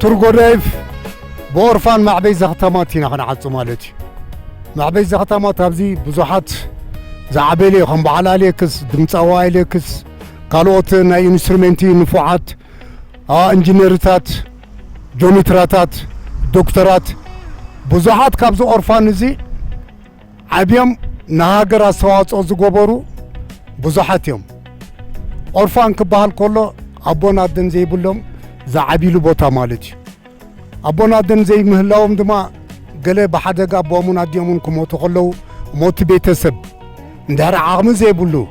دكتور غودايف بورفان معبي زختماتينا خنا عصو مالتي معبي زختمات ابزي بزحات زعبلي خم بعلاليكس دمصوايليكس قالوت ناي انسترومنتي نفوعات انجينيرتات جونيتراتات دكتورات بزحات كابزو اورفان زي عبيم نهاجر استواصو زغبرو بزحات يوم اورفان كبال كله ابونا دن زي بلوم زعبيلو بوتا مالتي ابونا دن زي مهلاوم دما قال بحدق ابومون اديمون كموتو خلو موت بيتسب ندار عقم زي بلو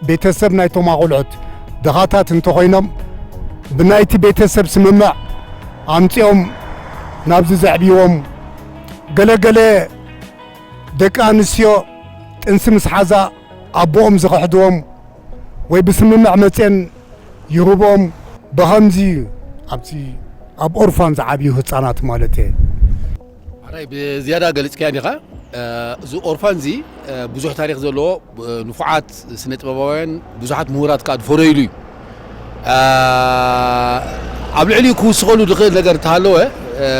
بيتسب نايتو ما قلعت دغاتات انتو خوينم بنايتي بيتسب سممع امتيوم نابز زعبيوم قال دك انسيو تنسمس حازا ابوهم زخحدوم وي بسممع متين يروبهم بهمزي ابتي اب اورفان زعبيو هصانات مالتي راي بزياده قلت كاني خا زو اورفان زي بزح تاريخ زلو نفعات سنه طبابين بزحات مهورات قاد فريلي ابل علي كوسخلو دخل ነገር ታለው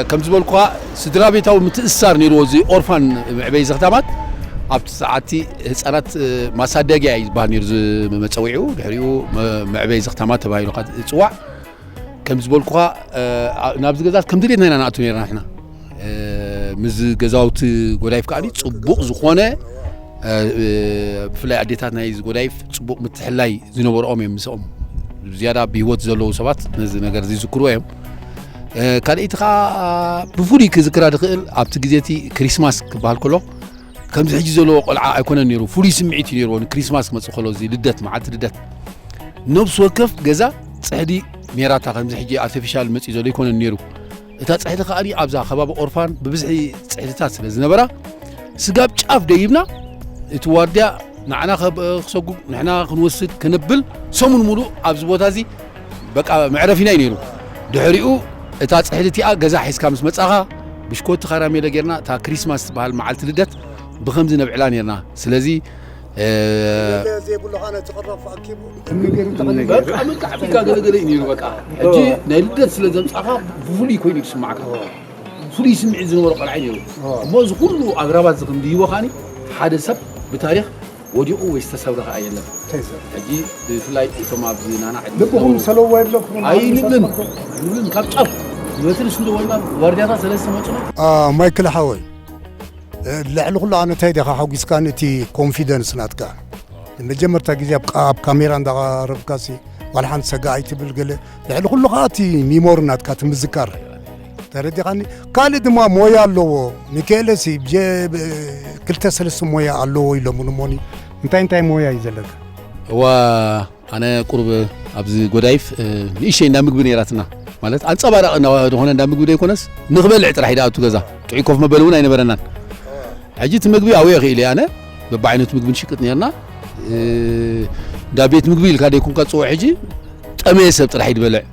ከም ዝበልኳ ስድራ ቤታው ምትእሳር ነይሩ እዚ ኦርፋን ዕበይ ዘኽታማት ኣብቲ ሰዓቲ ህፃናት ማሳደጊያ ይባል ነይሩ መፀዊዑ ድሕሪኡ ዕበይ ዘኽታማት ተባሂሉ ጽዋዕ ከም ዝበልኳ ናብዚ ገዛት ከም ድሌትና ኢና ናኣቱ ነርና ንሕና ምዝ ገዛውቲ ጎዳይፍ ካኒ ጽቡቕ ዝኾነ ብፍላይ ኣዴታት ናይ ጎዳይፍ ጽቡቕ ምትሕላይ ዝነበሮም እዮም ምስኦም ዝያዳ ብህይወት ዘለዉ ሰባት ነዚ ነገር ዝዝክሩ እዮም ካልእቲ ኸ ብፍሉይ ክዝክራ ድኽእል ኣብቲ ግዜቲ ክሪስማስ ክበሃል ከሎ ከምዚ ሕጂ ዘለዎ ቆልዓ ኣይኮነን ነይሩ ፍሉይ ስምዒት እዩ ነይርዎ ንክሪስማስ ክመፅእ ከሎ እዚ ልደት መዓልቲ ልደት ነብሲ ወከፍ ገዛ ፅሕዲ ሜራታ ከምዚ ሕጂ ኣርቲፊሻል መፅኡ ዘሎ ይኮነን ነይሩ እታ ፅሕዲ ከኣኒ ኣብዛ ከባቢ ኦርፋን ብብዝሒ ፅሕድታት ስለ ዝነበራ ስጋብ ጫፍ ደይብና እቲ ዋርድያ ንዓና ክሰጉም ንሕና ክንወስድ ክንብል ሰሙን ሙሉእ ኣብዚ ቦታ እዚ በቃ መዕረፊና እዩ ነይሩ ድሕሪኡ እታ ፅሕዲ እቲኣ ገዛ ሒዝካ ምስ መፃኻ ብሽኮቲ ካራሜለ ጌርና እታ ክሪስማስ ትበሃል መዓልቲ ልደት ብከምዚ ነብዕላ ነርና ስለዚ زي بقول انا تقرب فاكيبو بقى من كعفيكا قال نيرو بقى اجي نلدت سلا زمصخا فولي كوين يسمعك فولي يسمع زنور قلع نيرو موز كله اغرابات زقم ديو خاني حدا سب بتاريخ وديو ويستسبر ايلا اجي فلاي تما بزينانا لكم سلو وايد لكم اي لبن كابطف مثل شنو ولا وردياتا سلسه مچو مايكل حوي لعل كله انا تايدي حوجس كانتي كونفيدنس ناتكا مجمرتا غزي اب كاميرا اندا ربكاسي والحان سغايت بالقل لعل كله خاتي ميمور ناتكا تمذكر تردي غني قال دما مويا لو ميكيلسي كلتا سلس مويا الله يلمونموني انتي مويا يزلك و انا قرب ابز غودايف نيشي نامغ بنيراتنا ማለት አንጸባራቅና ሆነ እንዳምግብ ደይኮነስ ንግበልዕ ጥራሕ ሂዳቱ ገዛ ጥዒኮፍ መበልውን አይነበረናን አጂት ምግቢ አወይ ኺሊ አነ በባይነቱ ምግብ ንሽቅጥ ነርና ዳቤት ምግቢ ልካ ደይኩን ቀጽው ሕጂ ጠመሰብ ጥራሕ ይድበልዕ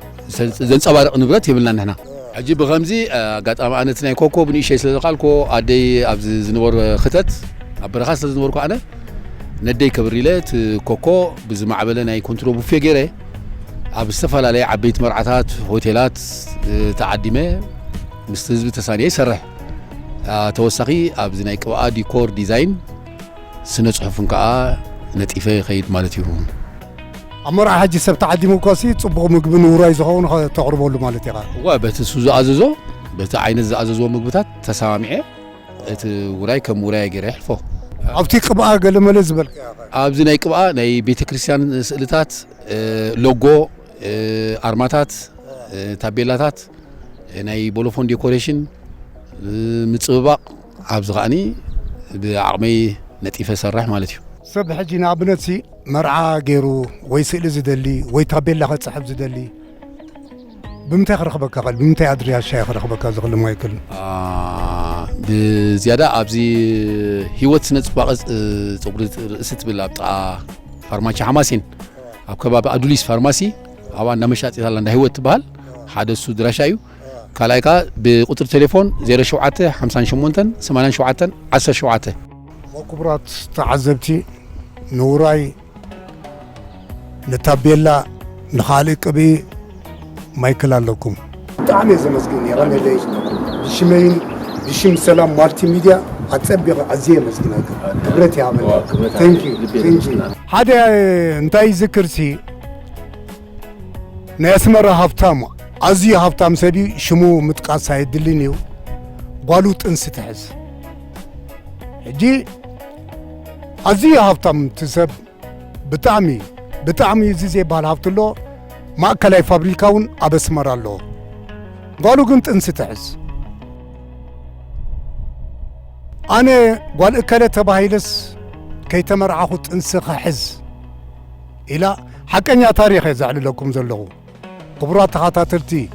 ዘንጸባራቅ ንብረት ይብልና ንሕና አጂ በኸምዚ አጋጣሚ አነት ናይ ኮኮብ ንሽይ ስለዘቃልኮ አደይ ኣብዝ ዝነበሩ ክተት አበረኻ ስለዝነበርኩ አነ ነደይ ከብሪለት ኮኮ ብዝማዕበለ ናይ ኮንትሮ ቡፌ ገይረ ኣብ ዝተፈላለዩ ዓበይቲ መርዓታት ሆቴላት ተዓዲመ ምስ ህዝቢ ተሳንየ ይሰርሕ ተወሳኺ ኣብዚ ናይ ቅብኣ ዲኮር ዲዛይን ስነ ጽሑፍን ከዓ ነጢፈ ይኸይድ ማለት እዩ ኣመርዓ ሕጂ ሰብ ተዓዲሙ ኮሲ ጽቡቕ ምግቢ ንውራይ ዝኸውን ተቕርበሉ ማለት ኢኻ ዋ በቲ እሱ ዝኣዘዞ በቲ ዓይነት ዝኣዘዝዎ ምግብታት ተሰማሚዐ እቲ ውራይ ከም ውራይ ገይረ ይሕልፎ ኣብቲ ቅብኣ ገለመለ ዝበልካ ኣብዚ ናይ ቅብኣ ናይ ቤተ ክርስቲያን ስእልታት ሎጎ አርማታት ታቤላታት ናይ ቦሎፎን ዴኮሬሽን ምጽባቅ ኣብዝኻኒ ብዓቕመይ ነጢፈ ሰራሕ ማለት እዩ ሰብ ሕጂ ንኣብነትሲ መርዓ ገይሩ ወይ ስእሊ ዝደሊ ወይ ታቤላ ክጽሕፍ ዝደሊ ብምንታይ ክረኽበካ ኸል ብምንታይ ኣድርያሻ ክረኽበካ ዝኽእል ማይክል ብዝያዳ ኣብዚ ህይወት ስነ ጽባቐ ፀጉሪ ርእሲ ትብል ኣብ ጥቓ ፋርማሲ ሓማሴን ኣብ ከባቢ ኣዱሊስ ፋርማሲ ኣባ እንዳመሻጢት ኣላ እንዳ ህይወት ትበሃል ሓደ እሱ ድራሻ እዩ ካልኣይካ ብቁጥሪ ቴሌፎን 07 58 87 17 ክቡራት ተዓዘብቲ ንውራይ ንታቤላ ንኻልእ ቅብኢ ማይክል ኣለኩም تعمل زمزجين يا غني ليش بشمين بشم سلام مالتي ميديا أتصبغ عزية مسجين كبرت يا عمل ثانك يو هذا انتهي ذكرتي ناسمرة هفتام عزية هفتام سبي شمو متقاصة يدلنيو بالوت انستحز جي عزية هفتام تسب بتعمي زي بالهفتلو ماكل فابريكاون أبسمر الله قالوا كنت انستحز أنا قال أكلة تباهيلس كي تمرعه تنسخ حز إلى حكني تاريخ يزعل لكم زلغو قبرات خاطرتي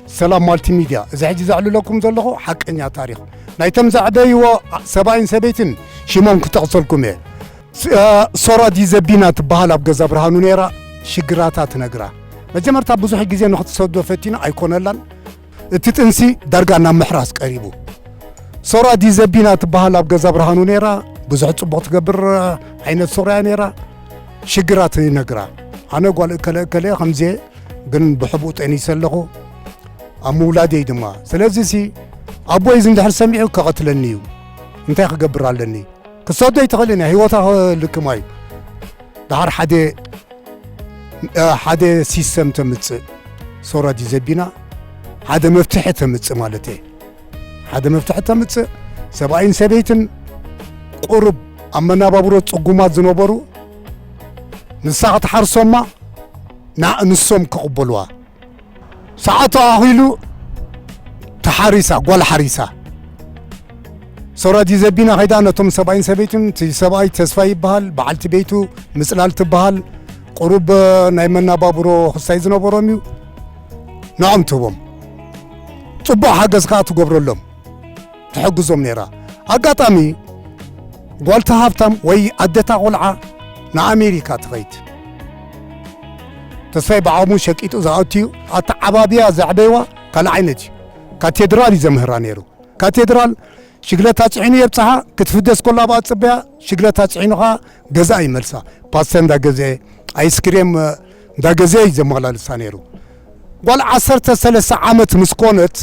سلام مالتي ميديا إذا حجي زعل لكم زلغو حكني تاريخ نايتم زعبي و 70 شمون كتغسلكم صورة دي زبينة تبهال أبقى برهانو نيرا شجراتات نقرا مجمرتا بزوح جزية نخط صدو فتينا أيكون لان تتنسي درجانا محراس قريبو صورة دي زبينة تبهال أبقى برهانو نيرا بزوح صبغت قبر عين الصورة نيرا شجرات نقرا أنا قال كلا خمزة قن بحبوط أني سلخو أمولادي دما سلازي أبوي زند حر سمعو كقتلنيو انتي قبر علني كصدق يتغلنا هيوتها لك ماي دار حدا سيستم تمتص صورة دي زبينة حدا مفتاح تمتص مالتي حدا مفتاح تمتص 70 قرب أما نابابرو صقومات زنوبرو نساعة حرصوما نسوم كقبلوا ساعة أهيلو تحاريسا قول حريسا صورة دي زبينة هيدا نتوم 70 تسبعي تسفاي بهال بعلت بيتو مسلال تبهال قرب نايمنا بابرو خسايزنا بروميو نعم توبم صبح حاجز قاتو قبرلهم تحجزهم نيرا أقاطامي قلت هافتم وي أدتا قلعة نا أمريكا تغيت تسفاي بعامو شكيتو زاوتيو أتعبابيا زعبيوا كالعينتي كاتدرالي زمهرا نيرو كاتدرال شغلات عيني يبصها كتفدس كلها بعد صبيا شغلات عينها جزاء ملسا باسن دا جزاء ايس كريم دا جزاء زمالا لسانيرو قال 13 عامت مسكونت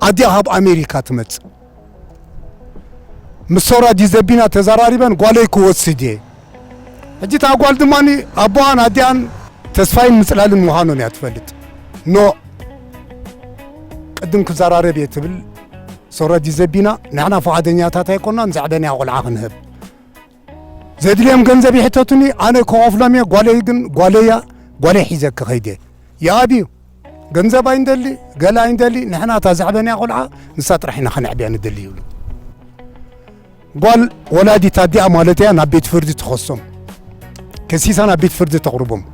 اديها بامريكا تمت مسورا دي زبينا تزاراريبن قاليكو وسدي اجي تا قال دماني ابوان اديان تسفاين مسلال مهانون يتفلت نو قدم كزاراري يتبل صورة دي زبينا نحنا فعدنيا تاتا يكوننا نزعدني أقول عاقن هب زاد اليوم جنزبي حتتني أنا كوفلامي قالي حيزك خيدي يا أبي جنزب عندلي قال عندلي نحنا تزعدني أقول عا نسات رحنا خنعبي عن الدلي يقول قال ولادي تادي أمالتي أنا بيت فردي تخصم كسيس أنا بيت فردي تقربهم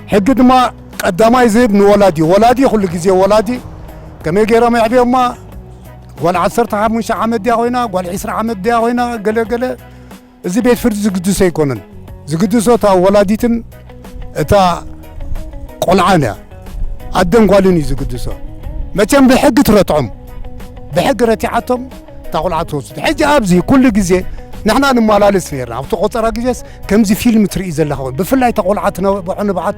حقد ما قدما يزيب ولادي كل جزء ولادي كم يجرا ما يعبيهم ما قال 15 عام دي هنا قال 20 عام دي هنا قال زي بيت فرد زقدسو يكونن زقدسو تا ولاديتن تا قلعانا عدن قالني زقدسو متى بحق ترطعم بحق رتعتهم تا قلعتو حج ابزي كل غزي نحنا نمالالس فيرنا ابتو قطرا غزيس كمزي فيلم تري زلخون بفلاي تا قلعتنا بعن بعت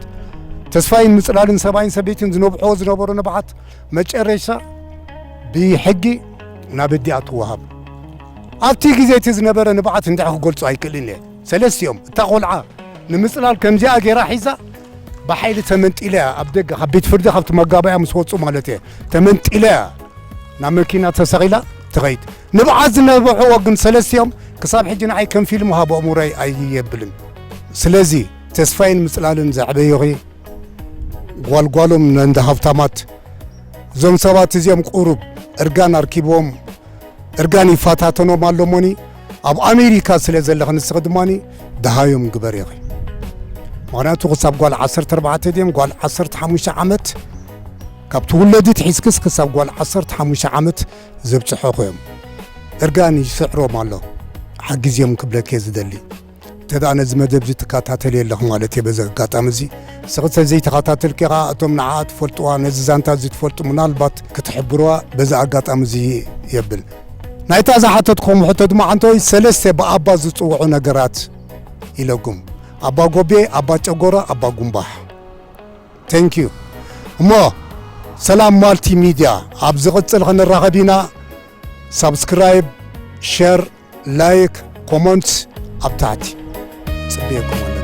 تسفاين مصلالن 70 زنوبحو زنبرو نبعت مጨረሻ بحقي نابدي أتوهب أبتي جزيت زنبرة نبعت ندعه قلت أيكلني ثلاث يوم تقولعة نمثل كم جاء جرا حيزة بحيل تمنت إليها أبدأ حبيت فرد خبت مقابع مسوت مالتي تمنت إليها نعمل تسغيلة تغيت نبعت نبعه وقن ثلاث يوم كصاب حجنا أي كم فيلم هابو أموري أي يبلن سلازي تسفين مثلالن زعبيغي قالوا من عند هفتامات زم سبات زيم قرب ارغان اركيبوم ارغاني فاتاتونو مالوموني اب امريكا سلازلخ نسقدماني دهايوم غبر يخي معناتو حساب قال 14 ديم قال 15 عامت كابت ولدت حسكس حساب قال 15 عامت زبصحو خويم ارغاني سعرو مالو حق زيم قبلك يزدلي تدانا زمدب زي تكاتاتل يلخ مالتي بزا قاطامزي سقط زي تكاتاتل كيغا اتوم نعات فلطوا نزانتا زي تفلطوا منالبات كتحبروا بزا قاطامزي يبل نايتا زحاتتكم حتى دما انتو سلسته بابا زصوعو نغرات يلكم ابا غوبي ابا چغورا ابا غومباح ثانك يو مو سلام مالتي ميديا أبزغتل خنراغبينا سبسكرايب شير لايك كومنت أبتعتي صبيكم